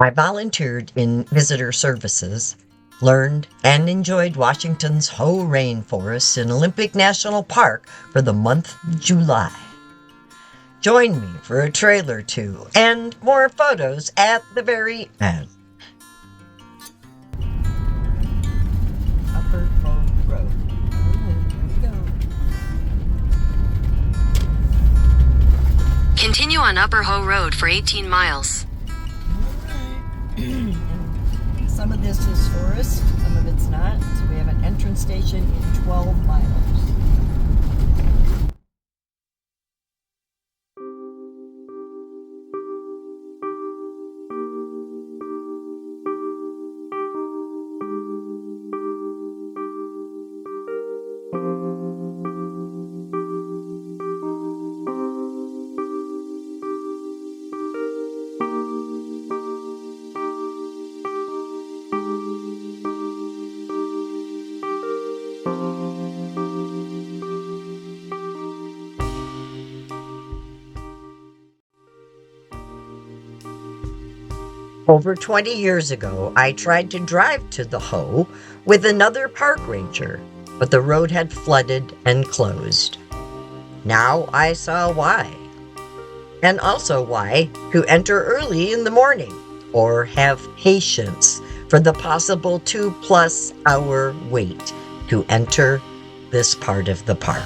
I volunteered in visitor services, learned and enjoyed Washington's Hoh Rainforest in Olympic National Park for the month of July. Join me for a trail or two and more photos at the very end. Upper Hoh Road. Here we go. Continue on Upper Hoh Road for 18 miles. Some of this is forest, some of it's not. So we have an entrance station in 12 miles. Over 20 years ago, I tried to drive to the Hoh with another park ranger, but the road had flooded and closed. Now I saw why. And also why to enter early in the morning or have patience for the possible 2+ hour wait to enter this part of the park.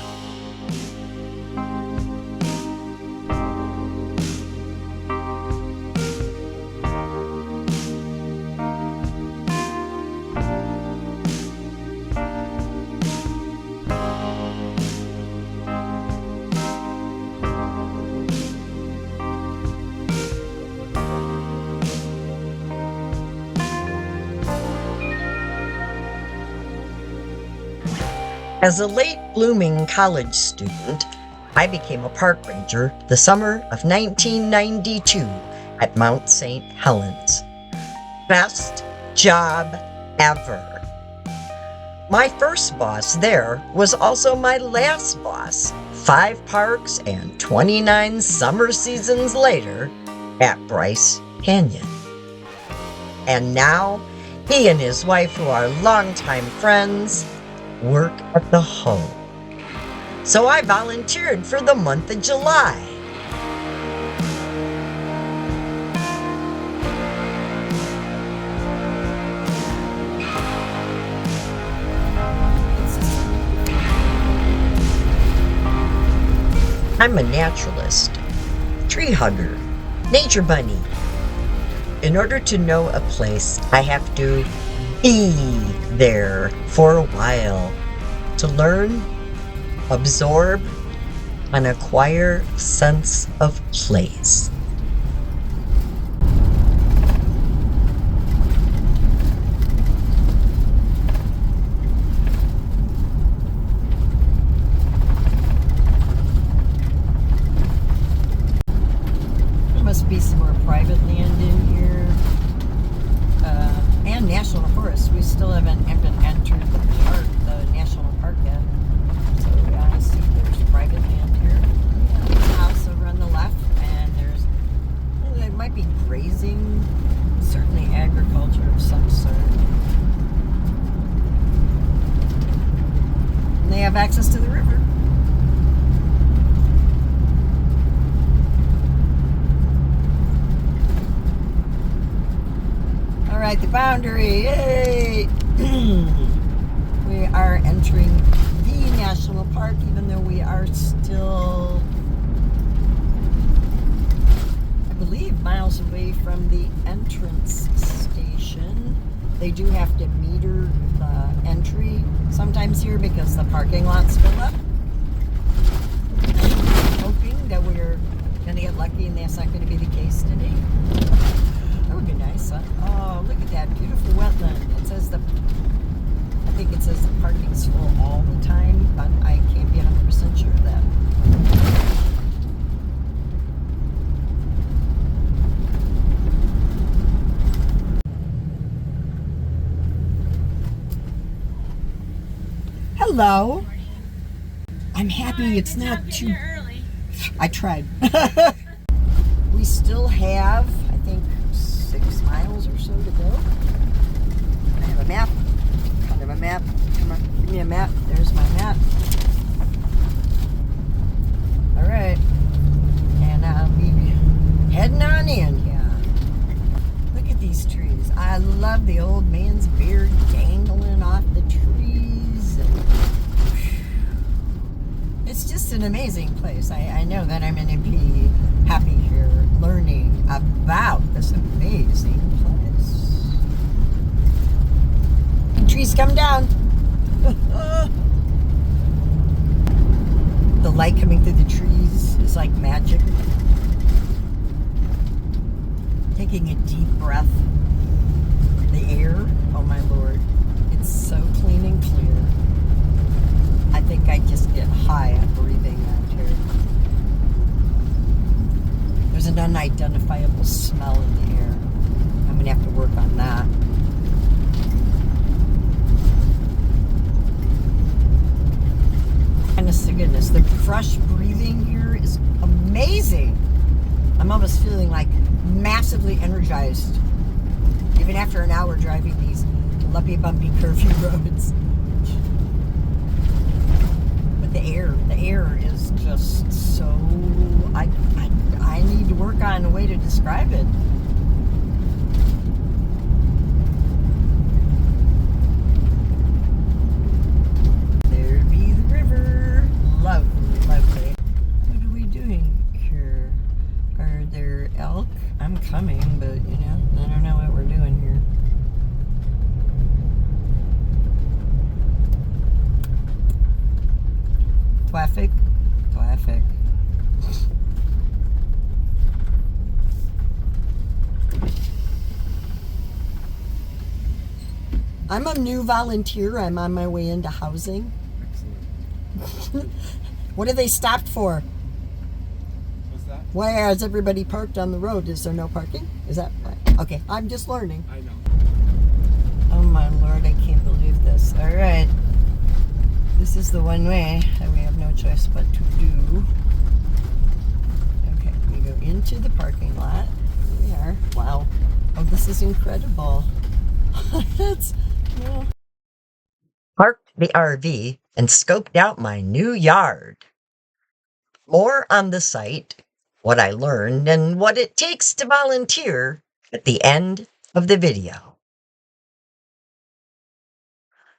As a late-blooming college student, I became a park ranger the summer of 1992 at Mt St Helens. Best job ever. My first boss there was also my last boss, 5 parks and 29 summer seasons later at Bryce Canyon. And now, he and his wife, who are longtime friends, work at the Hoh. So I volunteered for the month of July. I'm a naturalist, tree hugger, nature bunny. In order to know a place, I have to be there for a while to learn, absorb, and acquire a sense of place. There must be some more private land in here. And national forest. We still haven't even entered the park, the national park yet. So I see there's private land here. Yeah, there's a house over on the left, and there might be grazing, certainly agriculture of some sort. And they have access to the river. All right, the boundary, yay! We are entering the national park, even though we are still, I believe, miles away from the entrance station. They do have to meter the entry sometimes here because the parking lots fill up. I'm hoping that we're going to get lucky and that's not going to be the case today. That would be nice, huh? Oh, look at that beautiful wetland. It says I think it says the parking's full all the time, but I can't be 100% sure of that. Hello. I'm happy it's not too early. I tried. We still have, I think, 6 miles or so to go. I have a map, kind of a map. Come on, give me a map. There's my map. All right, and I'll be heading on in here. Look at these trees. I love the old man's beard dangling off the trees. It's just an amazing place. I know that I'm going to be happy here learning about this amazing place. Trees come down. The light coming through the trees is like magic. Taking a deep breath. The air, oh my Lord, it's so clean and clear. I think I just get high on breathing out here. There's an unidentifiable smell in the air. I'm gonna have to work on that. Honest to goodness, the fresh breathing here is amazing. I'm almost feeling like massively energized, even after an hour driving these lumpy, bumpy, curvy roads. But the air is just so, I need to work on a way to describe it. There be the river. Lovely, lovely. What are we doing here? Are there elk? I'm coming, but you know, I don't know what we're doing here. Traffic. I'm a new volunteer. I'm on my way into housing. Excellent. What are they stopped for? What's that? Why is everybody parked on the road? Is there no parking? Is that right? Okay, I'm just learning. I know. Oh my Lord, I can't believe this. All right. This is the one way that we have no choice but to do. Okay, we go into the parking lot. Here we are. Wow. Oh, this is incredible. That's, yeah. Parked the RV and scoped out my new yard. More on the site, what I learned, and what it takes to volunteer at the end of the video.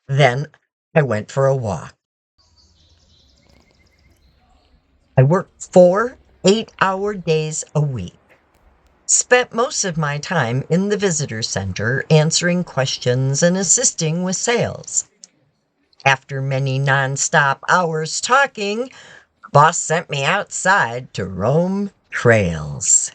Then I went for a walk. I worked 4 8-hour days a week. Spent most of my time in the visitor center answering questions and assisting with sales. After many nonstop hours talking, boss sent me outside to roam trails.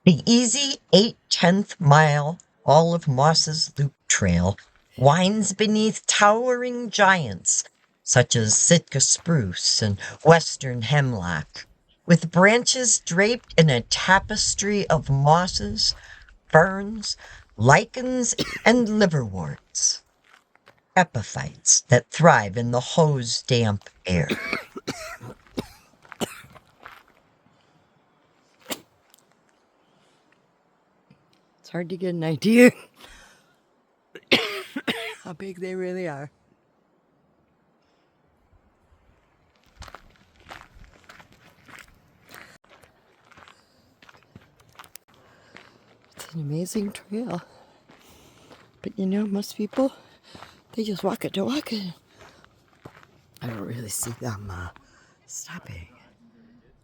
The easy 8/10 mile all of Moss's Loop Trail winds beneath towering giants such as Sitka spruce and western hemlock, with branches draped in a tapestry of mosses, ferns, lichens, and liverworts, epiphytes that thrive in the Hoh's damp air. It's hard to get an idea how big they really are. It's an amazing trail. But you know, most people, they just walk it to walk it. I don't really see them stopping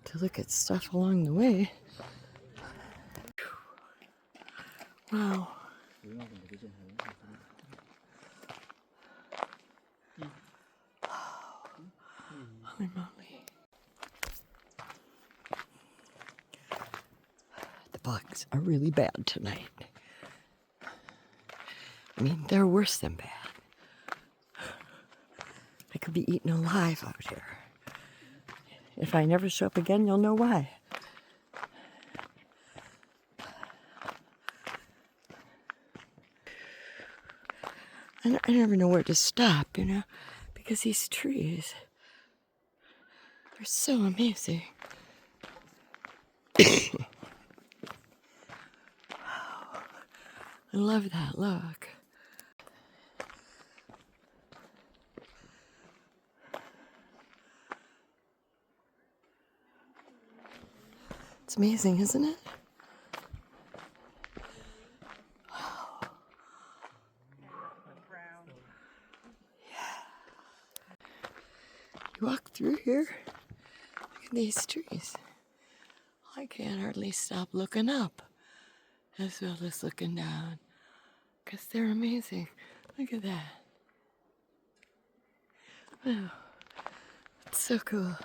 to look at stuff along the way. Wow. Holy moly. The bugs are really bad tonight. I mean, they're worse than bad. I could be eaten alive out here. If I never show up again, you'll know why. I never know where to stop, you know, because these trees are so amazing. Wow. I love that look. It's amazing, isn't it? Wow. Yeah. You walk through here, look at these trees. I can't hardly stop looking up as well as looking down because they're amazing. Look at that. Wow. It's so cool.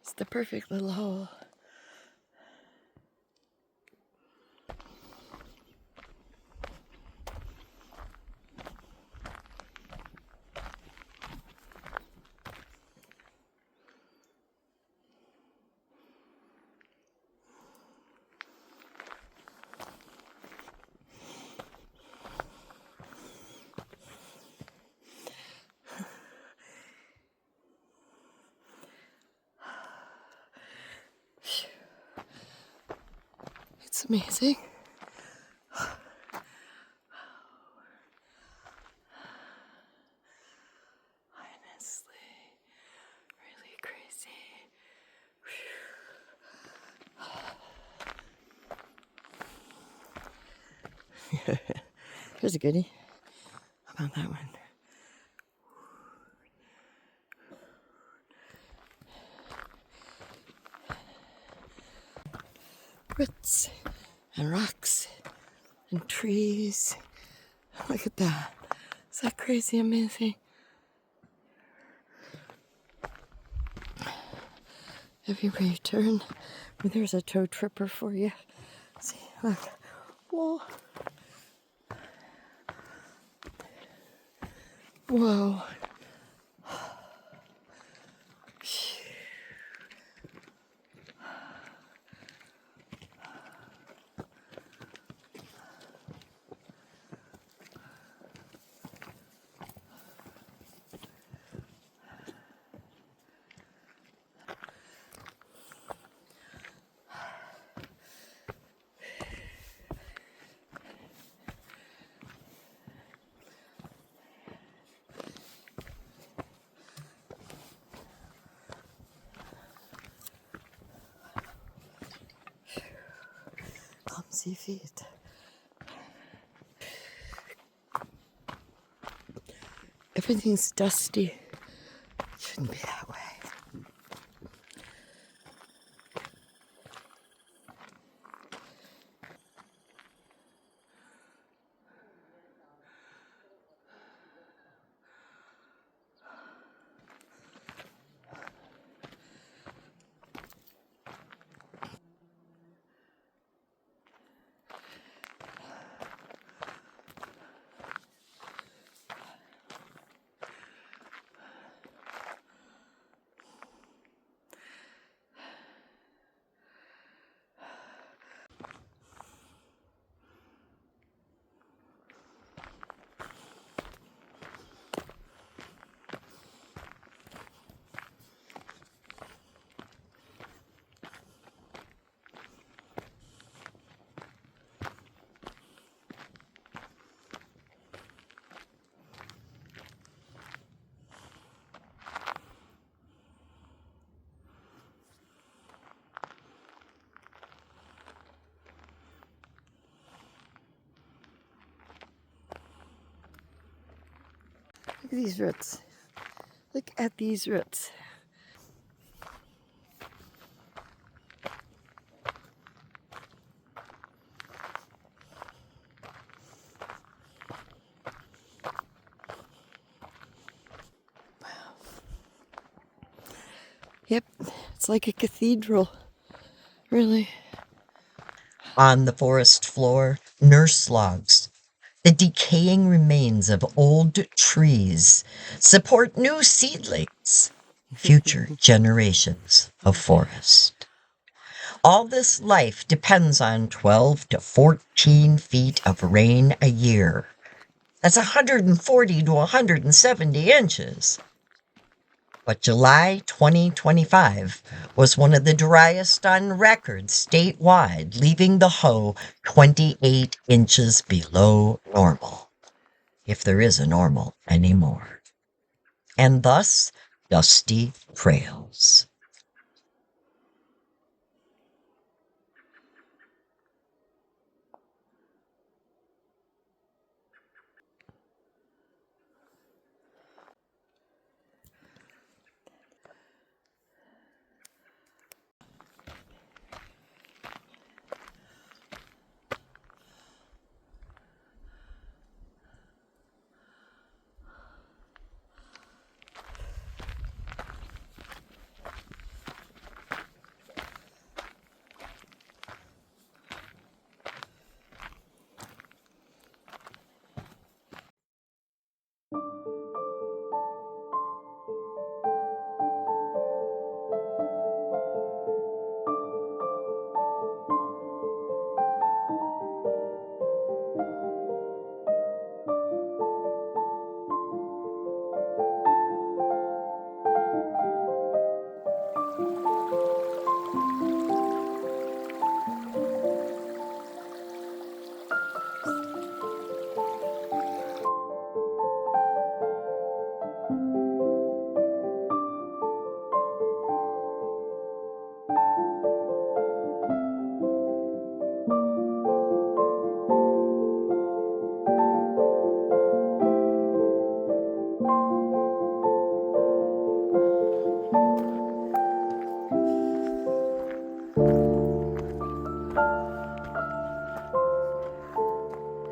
It's the perfect little hole. It's amazing. Honestly, really crazy. Here's a goodie. How about that one? Roots and rocks and trees. Look at that. Is that crazy amazing? Everywhere you turn, there's a toe tripper for you. See, look. Whoa. Whoa. Clumsy feet. Everything's dusty. It shouldn't be that way. Look at these roots. Look at these roots. Yep, it's like a cathedral, really. On the forest floor, nurse logs, the decaying remains of old trees, support new seedlings, future generations of forest. All this life depends on 12 to 14 feet of rain a year. That's 140 to 170 inches. But July 2025 was one of the driest on record statewide, leaving the Hoh 28 inches below normal, if there is a normal anymore, and thus dusty trails.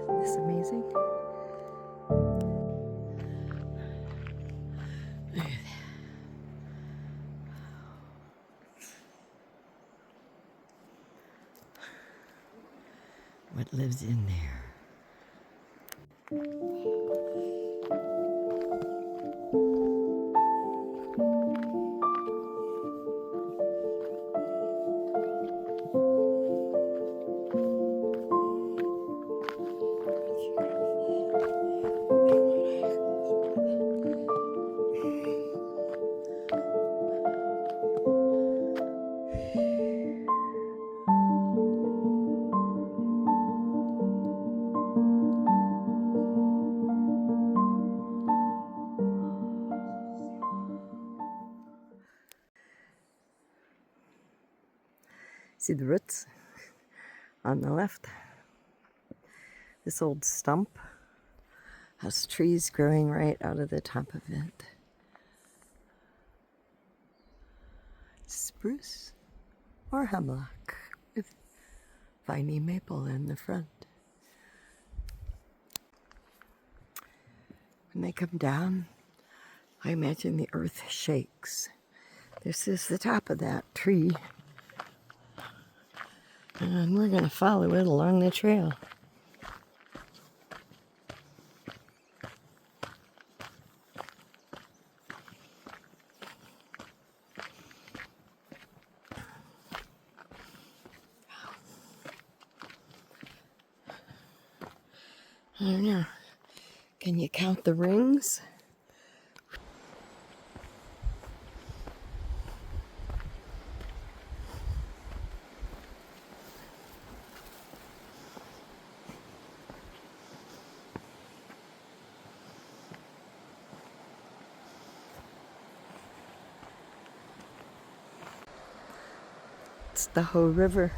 Isn't this amazing? What lives in there? See the roots on the left? This old stump has trees growing right out of the top of it. Spruce or hemlock with viney maple in the front. When they come down, I imagine the earth shakes. This is the top of that tree. And we're going to follow it along the trail. I don't know. Can you count the rings? It's the Hoh River.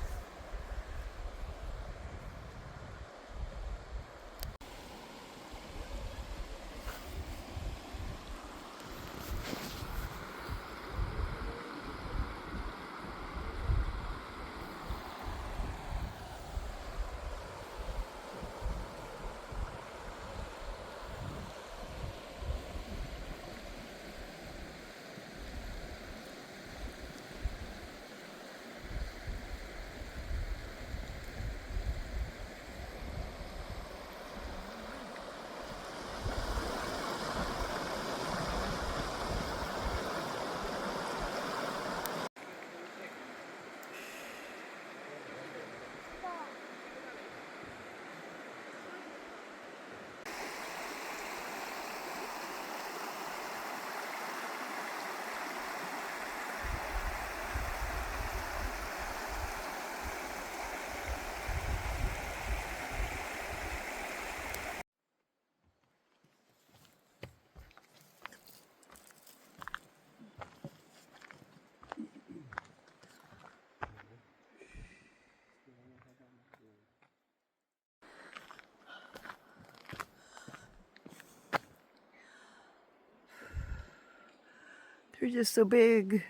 They're just so big.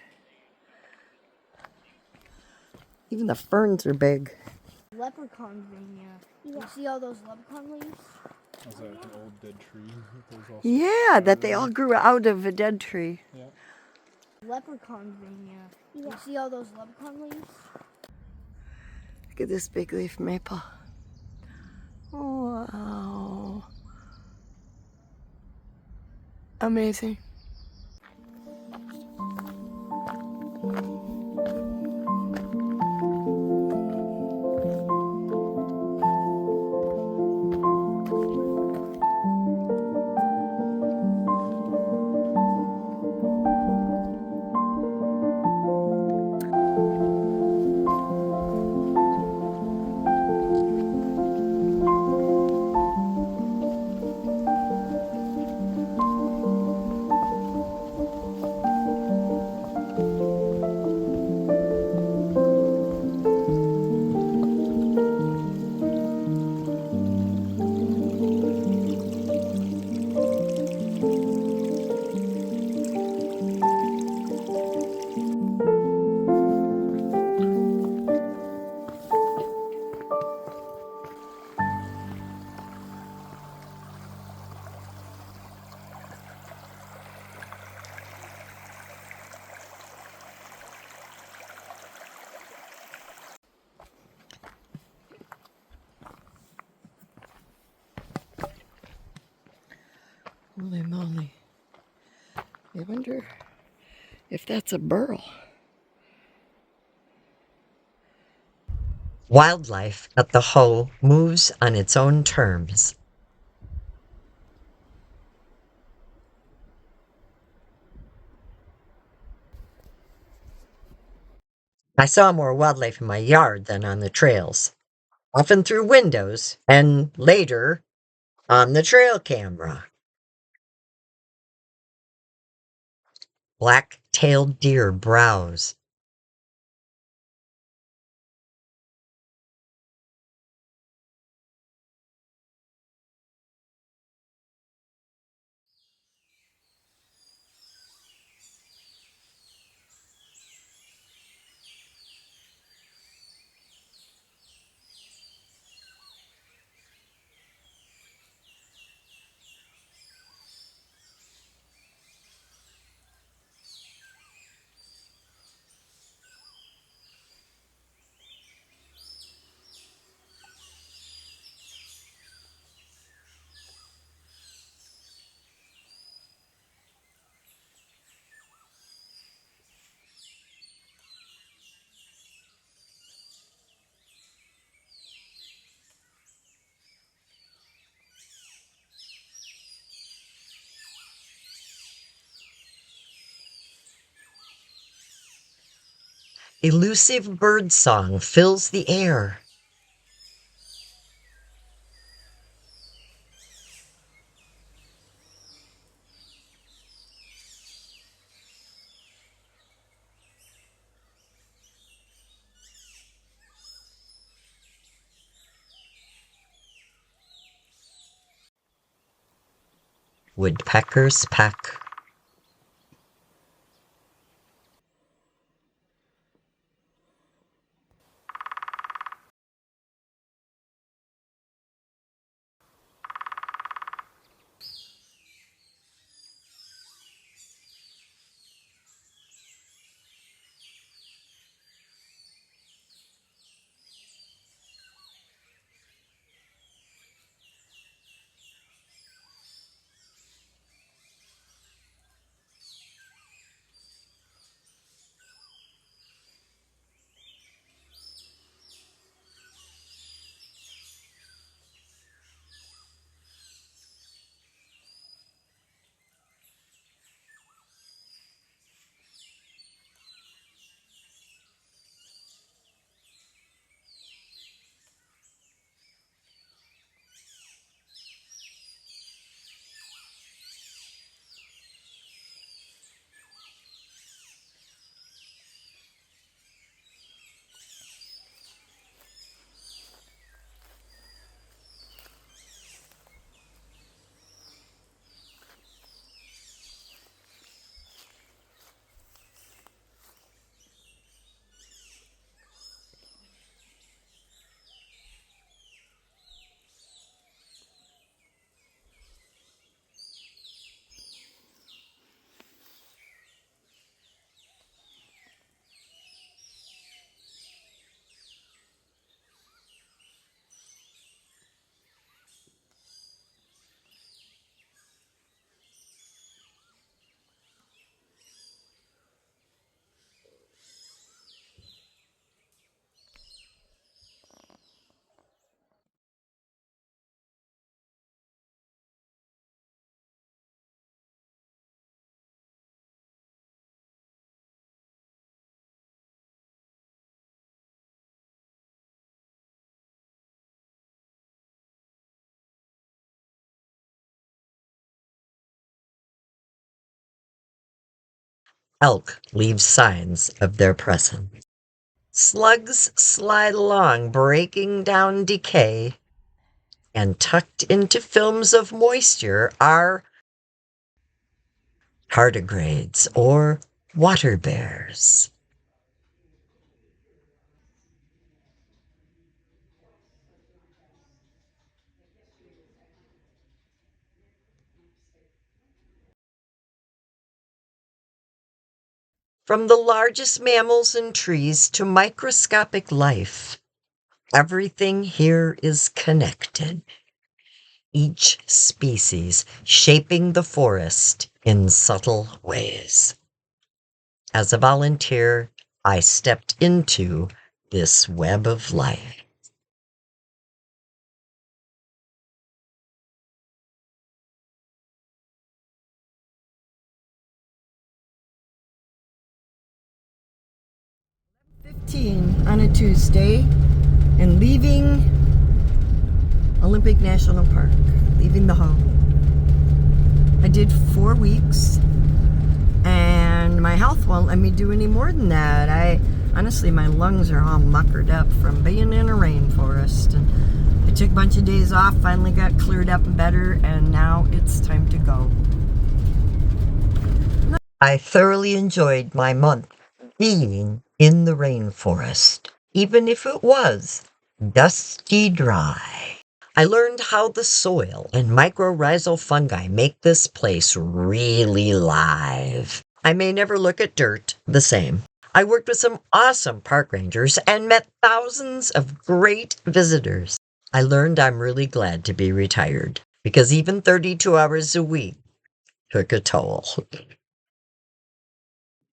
Even the ferns are big. Leprechauns in here. You see all those leprechaun leaves? Was that like an old dead tree? That was all Yeah, that they scattered all in? grew out of a dead tree. Yeah. Leprechauns in here. You see all those leprechaun leaves? Look at this big leaf maple. Wow. Amazing. Holy moly. I wonder if that's a burl. Wildlife at the Hoh moves on its own terms. I saw more wildlife in my yard than on the trails, often through windows and later on the trail camera. Black-tailed deer browse. Elusive birdsong fills the air. Woodpeckers peck. elk leave signs of their presence. Slugs slide along, breaking down decay, and tucked into films of moisture are tardigrades or water bears. From the largest mammals and trees to microscopic life, everything here is connected. Each species shaping the forest in subtle ways. As a volunteer, I stepped into this web of life. On a Tuesday and leaving Olympic National Park, leaving the Hoh. I did 4 weeks and my health won't let me do any more than that. Honestly, my lungs are all muckered up from being in a rainforest, and I took a bunch of days off, finally got cleared up and better, and now it's time to go. I thoroughly enjoyed my month being in the rainforest, even if it was dusty dry. I learned how the soil and mycorrhizal fungi make this place really live. I may never look at dirt the same. I worked with some awesome park rangers and met thousands of great visitors. I learned I'm really glad to be retired because even 32 hours a week took a toll.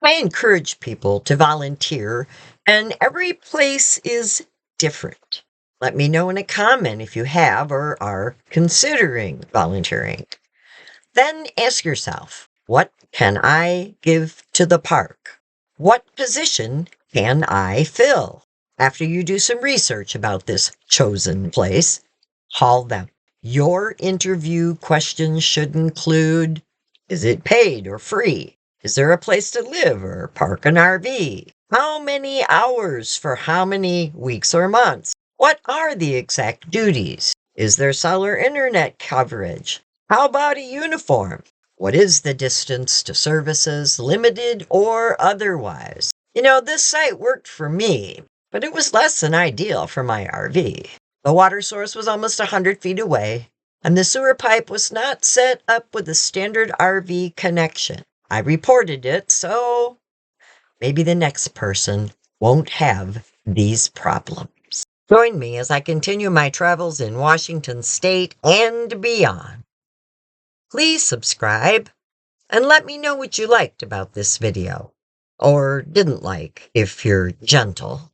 I encourage people to volunteer, and every place is different. Let me know in a comment if you have or are considering volunteering. Then ask yourself, what can I give to the park? What position can I fill? After you do some research about this chosen place, call them. Your interview questions should include, is it paid or free? Is there a place to live or park an RV? How many hours for how many weeks or months? What are the exact duties? Is there cellular internet coverage? How about a uniform? What is the distance to services, limited or otherwise? This site worked for me, but it was less than ideal for my RV. The water source was almost 100 feet away, and the sewer pipe was not set up with a standard RV connection. I reported it, so maybe the next person won't have these problems. Join me as I continue my travels in Washington State and beyond. Please subscribe and let me know what you liked about this video, or didn't like if you're gentle.